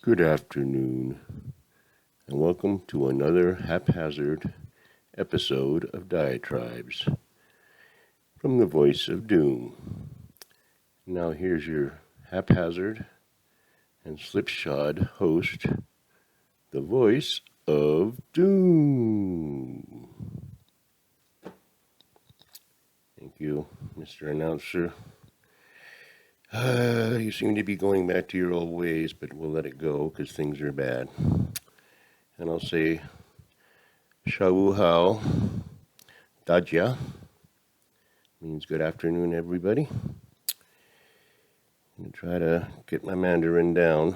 Good afternoon, and welcome to another haphazard episode of Diatribes from the Voice of Doom. Now here's your haphazard and slipshod host, the Voice of Doom. Thank you, Mr. Announcer. You seem to be going back to your old ways, but we'll let it go because things are bad. And I'll say, Shawu Hao, Dajia, means good afternoon, everybody. I'm going to try to get my Mandarin down.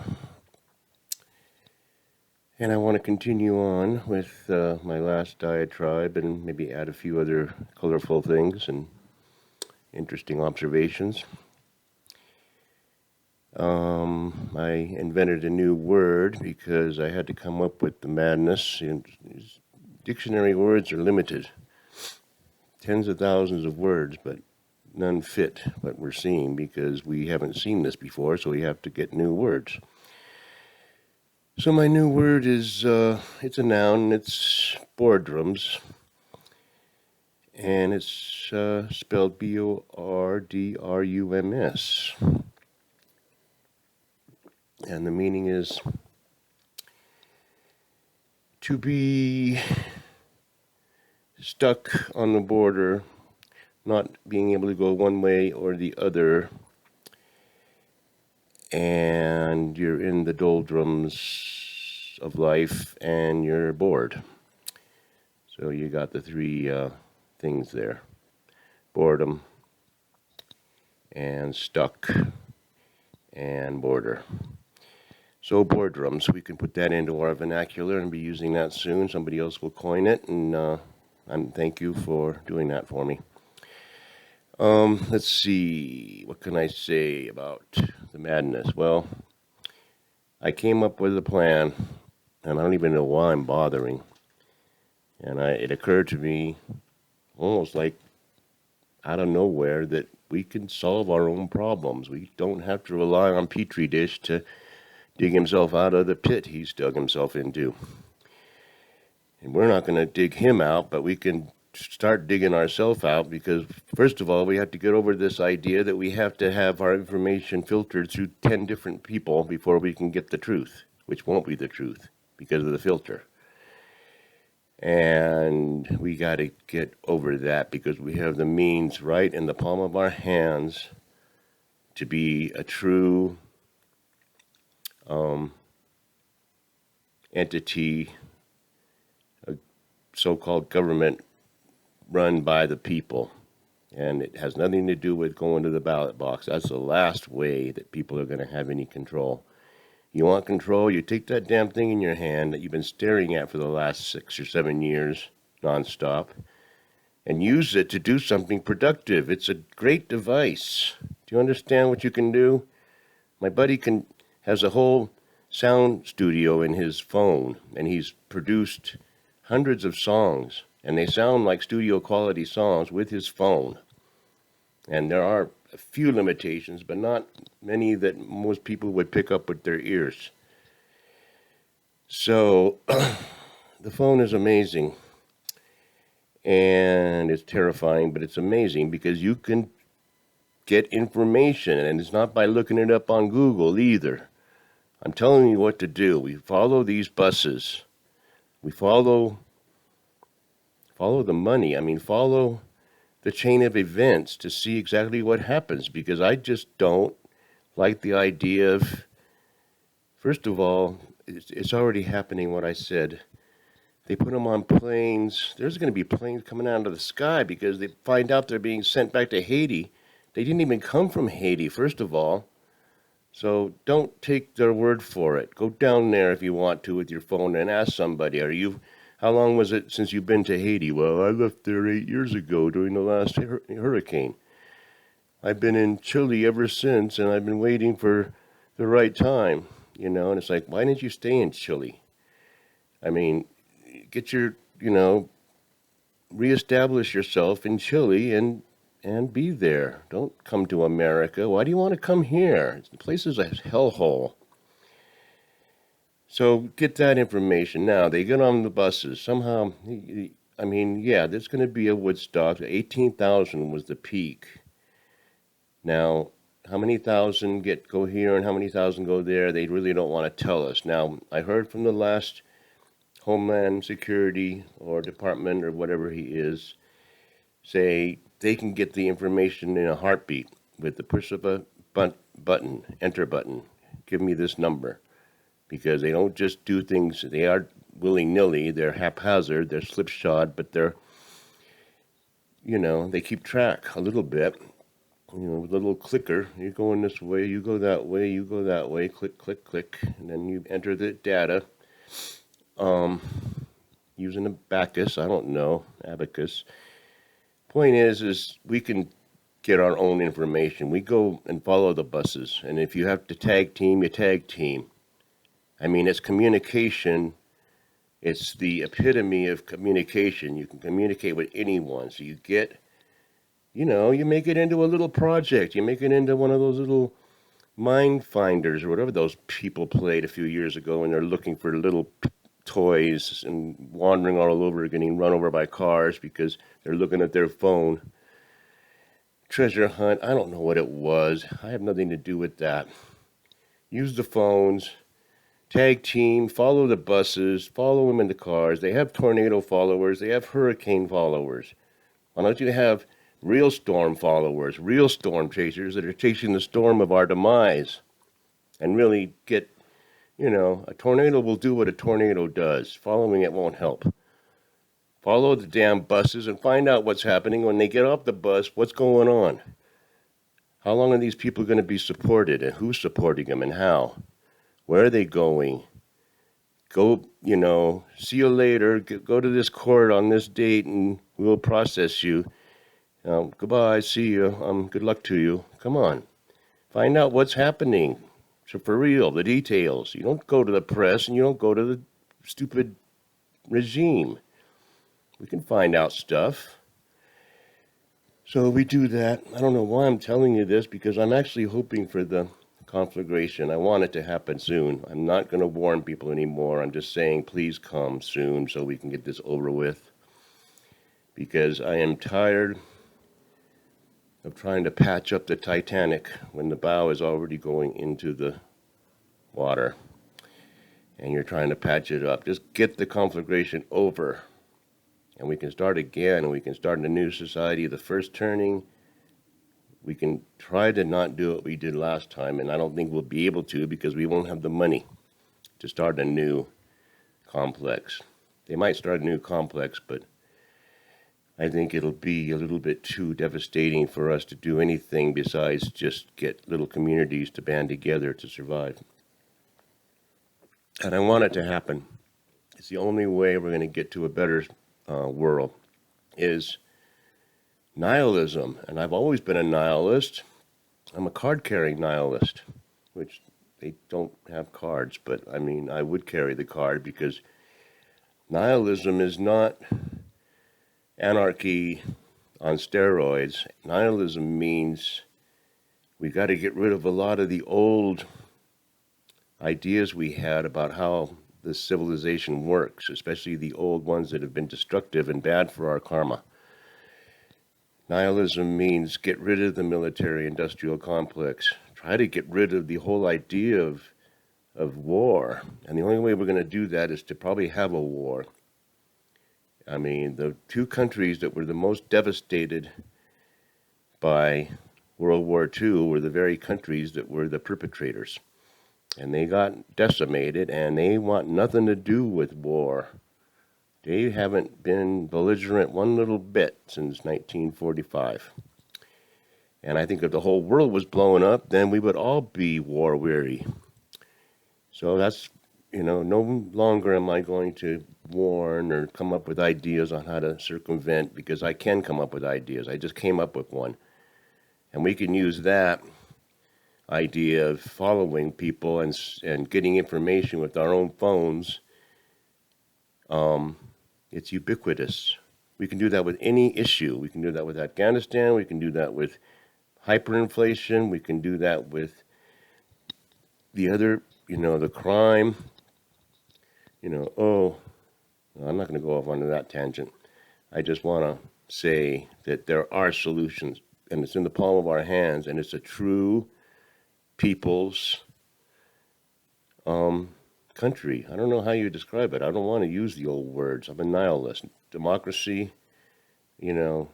And I want to continue on with my last diatribe and maybe add a few other colorful things and interesting observations. I invented a new word because I had to come up with the madness. Dictionary words are limited. Tens of thousands of words, but none fit what we're seeing because we haven't seen this before, so we have to get new words. So my new word is, it's a noun, and it's Bordrums, and it's spelled Bordrums. And the meaning is to be stuck on the border, not being able to go one way or the other, and you're in the doldrums of life and you're bored. So you got the three things there: boredom and stuck and border. So Bordrums, we can put that into our vernacular and be using that soon. Somebody else will coin it, and thank you for doing that for me. Let's see, what can I say about the madness? Well, I came up with a plan, and I don't even know why I'm bothering. And it occurred to me, almost like out of nowhere, that we can solve our own problems. We don't have to rely on Petri dish to dig himself out of the pit he's dug himself into. And we're not going to dig him out, but we can start digging ourselves out because, first of all, we have to get over this idea that we have to have our information filtered through 10 different people before we can get the truth, which won't be the truth because of the filter. And we got to get over that because we have the means right in the palm of our hands to be a true entity, a so-called government run by the people. And it has nothing to do with going to the ballot box. That's the last way that people are going to have any control. You want control, you take that damn thing in your hand that you've been staring at for the last 6 or 7 years nonstop and use it to do something productive. It's a great device. Do you understand what you can do? My buddy has a whole sound studio in his phone, and he's produced hundreds of songs, and they sound like studio quality songs with his phone. And there are a few limitations, but not many that most people would pick up with their ears. So the phone is amazing, and it's terrifying, but it's amazing because you can get information, and it's not by looking it up on Google either. I'm telling you what to do. We follow these buses. We follow the money. Follow the chain of events to see exactly what happens, because I just don't like the idea of, first of all, it's already happening what I said. They put them on planes. There's going to be planes coming out of the sky because they find out they're being sent back to Haiti. They didn't even come from Haiti, first of all. So don't take their word for it. Go down there if you want to with your phone and ask somebody, how long was it since you've been to Haiti? Well, I left there 8 years ago during the last hurricane. I've been in Chile ever since, and I've been waiting for the right time, and it's like, why didn't you stay in Chile? Get your, reestablish yourself in Chile and be there. Don't come to America. Why do you want to come here? The place is a hellhole. So get that information. Now they get on the buses. Somehow, I mean, yeah, there's going to be a Woodstock. 18,000 was the peak. Now, how many thousand go here and how many thousand go there? They really don't want to tell us. Now, I heard from the last Homeland Security or Department or whatever he is say they can get the information in a heartbeat with the push of a button, enter button. Give me this number. Because they don't just do things, they are willy-nilly, they're haphazard, they're slipshod, but they keep track a little bit. With a little clicker, you're going this way, you go that way, you go that way, click, click, click, and then you enter the data using a abacus. Point is we can get our own information. We go and follow the buses, and if you have to tag team, you tag team. I mean, it's communication. It's the epitome of communication. You can communicate with anyone. So you make it into a little project. You make it into one of those little mind finders or whatever those people played a few years ago when they're looking for little toys and wandering all over, getting run over by cars because they're looking at their phone. Treasure hunt, I don't know what it was. I have nothing to do with that. Use the phones. Tag team, follow the buses, follow them in the cars. They have tornado followers, they have hurricane followers. Why don't you have real storm followers, real storm chasers that are chasing the storm of our demise and really get, a tornado will do what a tornado does. Following it won't help. Follow the damn buses and find out what's happening when they get off the bus, what's going on. How long are these people going to be supported and who's supporting them and how? Where are they going? Go, see you later. Go to this court on this date and we'll process you. Goodbye, see you. Good luck to you. Come on. Find out what's happening. So for real, the details. You don't go to the press and you don't go to the stupid regime. We can find out stuff. So we do that. I don't know why I'm telling you this because I'm actually hoping for the conflagration. I want it to happen soon. I'm not going to warn people anymore. I'm just saying please come soon so we can get this over with. Because I am tired of trying to patch up the Titanic when the bow is already going into the water. And you're trying to patch it up. Just get the conflagration over. And we can start again. And we can start a new society. The first turning. We can try to not do what we did last time, and I don't think we'll be able to because we won't have the money to start a new complex. They might start a new complex, but I think it'll be a little bit too devastating for us to do anything besides just get little communities to band together to survive. And I want it to happen. It's the only way we're going to get to a better world is nihilism, and I've always been a nihilist. I'm a card-carrying nihilist, which they don't have cards, but I mean, I would carry the card because nihilism is not anarchy on steroids. Nihilism means we've got to get rid of a lot of the old ideas we had about how the civilization works, especially the old ones that have been destructive and bad for our karma. Nihilism means get rid of the military-industrial complex. Try to get rid of the whole idea of war. And the only way we're going to do that is to probably have a war. I mean, the two countries that were the most devastated by World War II were the very countries that were the perpetrators. And they got decimated, and they want nothing to do with war. They haven't been belligerent one little bit since 1945. And I think if the whole world was blowing up, then we would all be war weary. So that's, no longer am I going to warn or come up with ideas on how to circumvent, because I can come up with ideas. I just came up with one. And we can use that idea of following people and getting information with our own phones. It's ubiquitous. We can do that with any issue. We can do that with Afghanistan. We can do that with hyperinflation. We can do that with the other, the crime. Oh, I'm not going to go off onto that tangent. I just want to say that there are solutions, and it's in the palm of our hands, and it's a true people's country. I don't know how you describe it. I don't want to use the old words. I'm a nihilist. Democracy, you know,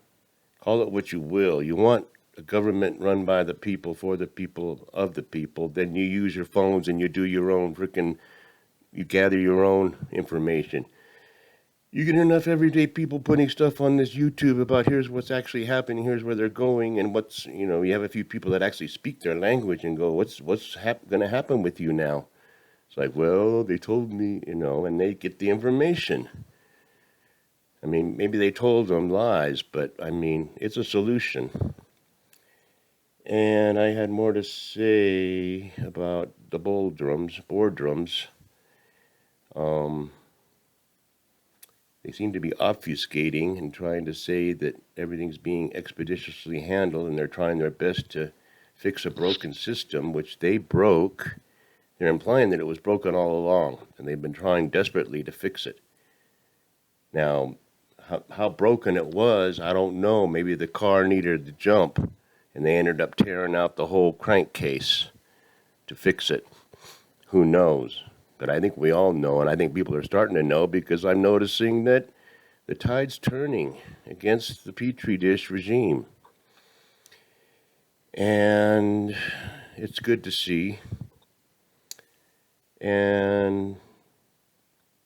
call it what you will. You want a government run by the people, for the people, of the people. Then you use your phones and you do your own you gather your own information. You get enough everyday people putting stuff on this YouTube about here's what's actually happening, here's where they're going, and you have a few people that actually speak their language and go, what's going to happen with you now? It's like, well, they told me, and they get the information. I mean, maybe they told them lies, but I mean, it's a solution. And I had more to say about the Bordrums. They seem to be obfuscating and trying to say that everything's being expeditiously handled, and they're trying their best to fix a broken system, which they broke. They're implying that it was broken all along, and they've been trying desperately to fix it. Now, how broken it was, I don't know. Maybe the car needed to jump, and they ended up tearing out the whole crankcase to fix it. Who knows? But I think we all know, and I think people are starting to know, because I'm noticing that the tide's turning against the Petri dish regime. And it's good to see. And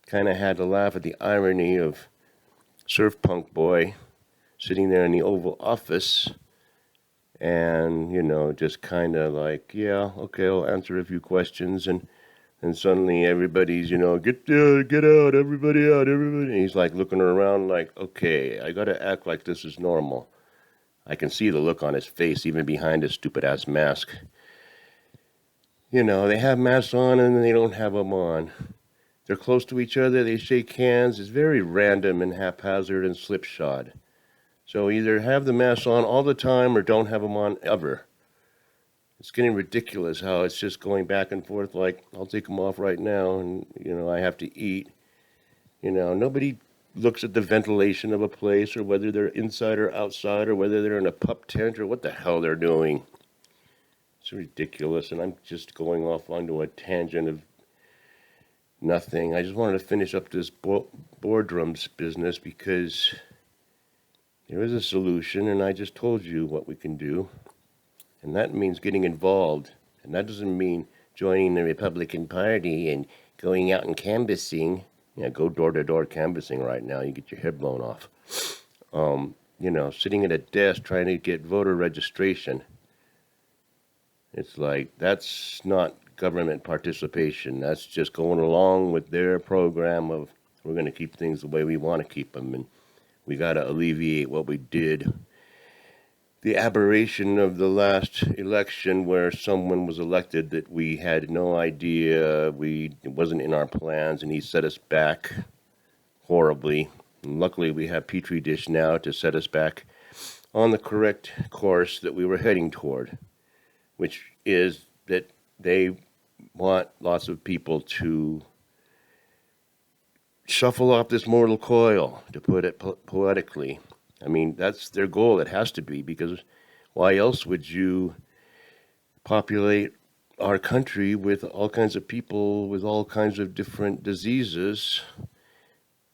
kind of had to laugh at the irony of Surf Punk Boy sitting there in the Oval Office and, just kind of like, yeah, okay, I'll answer a few questions. And suddenly everybody's, get out, everybody out, everybody. And he's like looking around like, okay, I got to act like this is normal. I can see the look on his face, even behind his stupid-ass mask. They have masks on and they don't have them on. They're close to each other, they shake hands. It's very random and haphazard and slipshod. So either have the masks on all the time or don't have them on ever. It's getting ridiculous how it's just going back and forth like, I'll take them off right now and, I have to eat. Nobody looks at the ventilation of a place or whether they're inside or outside or whether they're in a pup tent or what the hell they're doing. It's ridiculous, and I'm just going off onto a tangent of nothing. I just wanted to finish up this Bordrums business because there is a solution, and I just told you what we can do. And that means getting involved. And that doesn't mean joining the Republican Party and going out and canvassing. Go door to door canvassing right now. You get your head blown off. Sitting at a desk trying to get voter registration. It's like, that's not government participation. That's just going along with their program of we're going to keep things the way we want to keep them. And we got to alleviate what we did. The aberration of the last election where someone was elected that we had no idea, it wasn't in our plans, and he set us back horribly. And luckily, we have Petri dish now to set us back on the correct course that we were heading toward, which is that they want lots of people to shuffle off this mortal coil, to put it poetically. I mean, that's their goal. It has to be, because why else would you populate our country with all kinds of people with all kinds of different diseases,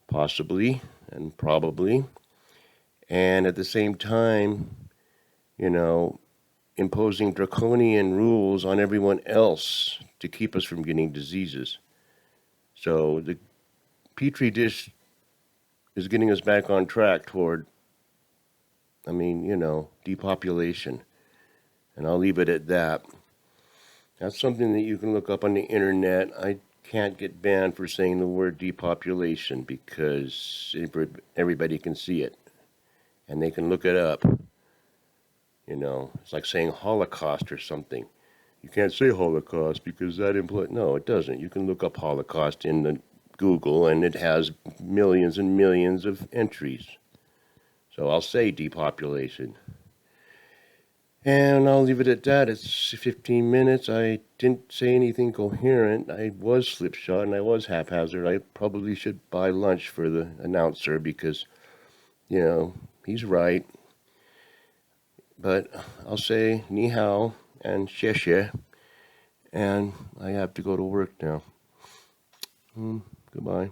possibly and probably, and at the same time, imposing draconian rules on everyone else to keep us from getting diseases. So the Petri dish is getting us back on track toward depopulation. And I'll leave it at that. That's something that you can look up on the internet. I can't get banned for saying the word depopulation because everybody can see it. And they can look it up. It's like saying Holocaust or something. You can't say Holocaust because that implies... No, it doesn't. You can look up Holocaust in the Google and it has millions and millions of entries. So I'll say depopulation. And I'll leave it at that. It's 15 minutes. I didn't say anything coherent. I was slipshod and I was haphazard. I probably should buy lunch for the announcer because, he's right. But I'll say ni hao and xie xie, and I have to go to work now. Goodbye.